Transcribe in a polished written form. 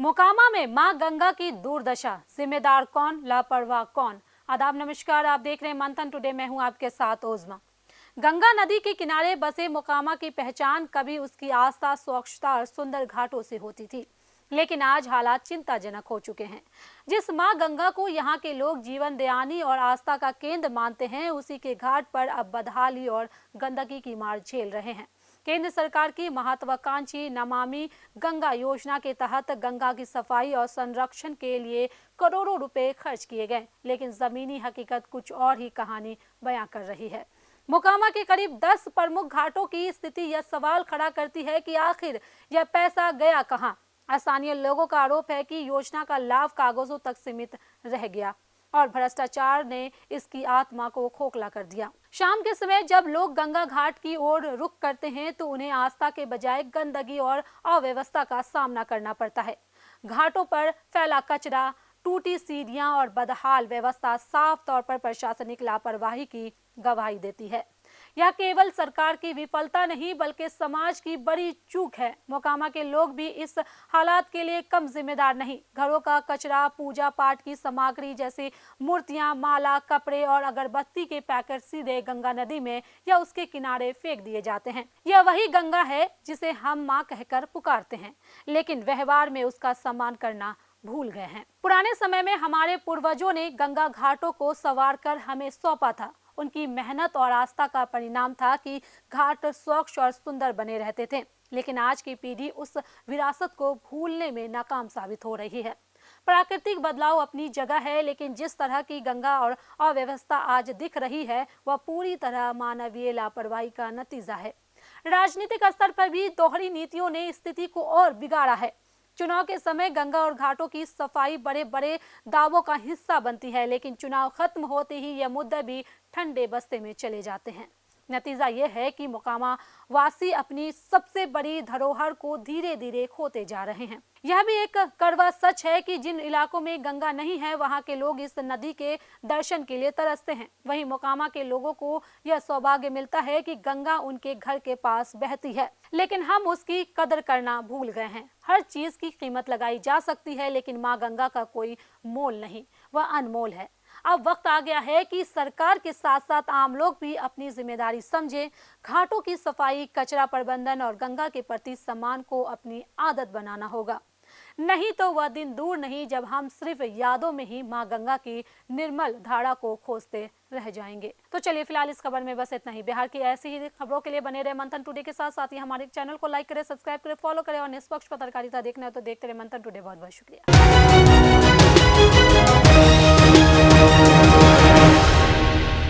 मोकामा में मां गंगा की दुर्दशा, जिम्मेदार कौन, लापरवाह कौन। आदाब, नमस्कार, आप देख रहे हैं मंथन टुडे। मैं हूं आपके साथ ओजमा। गंगा नदी के किनारे बसे मोकामा की पहचान कभी उसकी आस्था, स्वच्छता और सुंदर घाटों से होती थी, लेकिन आज हालात चिंताजनक हो चुके हैं। जिस मां गंगा को यहाँ के लोग जीवन दयानी और आस्था का केंद्र मानते हैं, उसी के घाट पर अब बदहाली और गंदगी की मार झेल रहे हैं। केंद्र सरकार की महत्वाकांक्षी नमामि गंगा योजना के तहत गंगा की सफाई और संरक्षण के लिए करोड़ों रुपए खर्च किए गए, लेकिन जमीनी हकीकत कुछ और ही कहानी बयां कर रही है। मोकामा के करीब 10 प्रमुख घाटों की स्थिति यह सवाल खड़ा करती है कि आखिर यह पैसा गया कहां। स्थानीय लोगों का आरोप है कि योजना का लाभ कागजों तक सीमित रह गया और भ्रष्टाचार ने इसकी आत्मा को खोखला कर दिया। शाम के समय जब लोग गंगा घाट की ओर रुख करते हैं तो उन्हें आस्था के बजाय गंदगी और अव्यवस्था का सामना करना पड़ता है। घाटों पर फैला कचरा, टूटी सीढ़ियां और बदहाल व्यवस्था साफ तौर पर प्रशासनिक लापरवाही की गवाही देती है। यह केवल सरकार की विफलता नहीं बल्कि समाज की बड़ी चूक है। मोकामा के लोग भी इस हालात के लिए कम जिम्मेदार नहीं। घरों का कचरा, पूजा पाठ की सामग्री जैसे मूर्तियां, माला, कपड़े और अगरबत्ती के पैकेट सीधे गंगा नदी में या उसके किनारे फेंक दिए जाते हैं। यह वही गंगा है जिसे हम मां कहकर पुकारते हैं, लेकिन व्यवहार में उसका सम्मान करना भूल गए हैं। पुराने समय में हमारे पूर्वजों ने गंगा घाटों को संवार कर हमें सौंपा था। उनकी मेहनत और आस्था का परिणाम था कि घाट स्वच्छ और सुंदर बने रहते थे, लेकिन आज की पीढ़ी उस विरासत को भूलने में नाकाम साबित हो रही है। प्राकृतिक बदलाव अपनी जगह है, लेकिन जिस तरह की गंगा और अव्यवस्था आज दिख रही है वह पूरी तरह मानवीय लापरवाही का नतीजा है। राजनीतिक स्तर पर भी दोहरी नीतियों ने स्थिति को और बिगाड़ा है। चुनाव के समय गंगा और घाटों की सफाई बड़े बड़े दावों का हिस्सा बनती है, लेकिन चुनाव खत्म होते ही यह मुद्दे भी ठंडे बस्ते में चले जाते हैं। नतीजा यह है कि मोकामा वासी अपनी सबसे बड़ी धरोहर को धीरे धीरे खोते जा रहे हैं। यह भी एक कड़वा सच है कि जिन इलाकों में गंगा नहीं है वहां के लोग इस नदी के दर्शन के लिए तरसते हैं। वहीं मोकामा के लोगों को यह सौभाग्य मिलता है कि गंगा उनके घर के पास बहती है, लेकिन हम उसकी कदर करना भूल गए हैं। हर चीज की कीमत लगाई जा सकती है, लेकिन माँ गंगा का कोई मोल नहीं, वह अनमोल है। अब वक्त आ गया है कि सरकार के साथ साथ आम लोग भी अपनी जिम्मेदारी समझें। घाटों की सफाई, कचरा प्रबंधन और गंगा के प्रति सम्मान को अपनी आदत बनाना होगा। नहीं तो वह दिन दूर नहीं जब हम सिर्फ यादों में ही मां गंगा की निर्मल धारा को खोजते रह जाएंगे। तो चलिए फिलहाल इस खबर में बस इतना ही। बिहार की ऐसी ही खबरों के लिए बने रहे मंथन टुडे के साथ। साथ ही हमारे चैनल को लाइक करें, सब्सक्राइब करें, फॉलो करें और निष्पक्ष पत्रकारिता देखना है तो देखते रहे मंथन टुडे। बहुत बहुत शुक्रिया।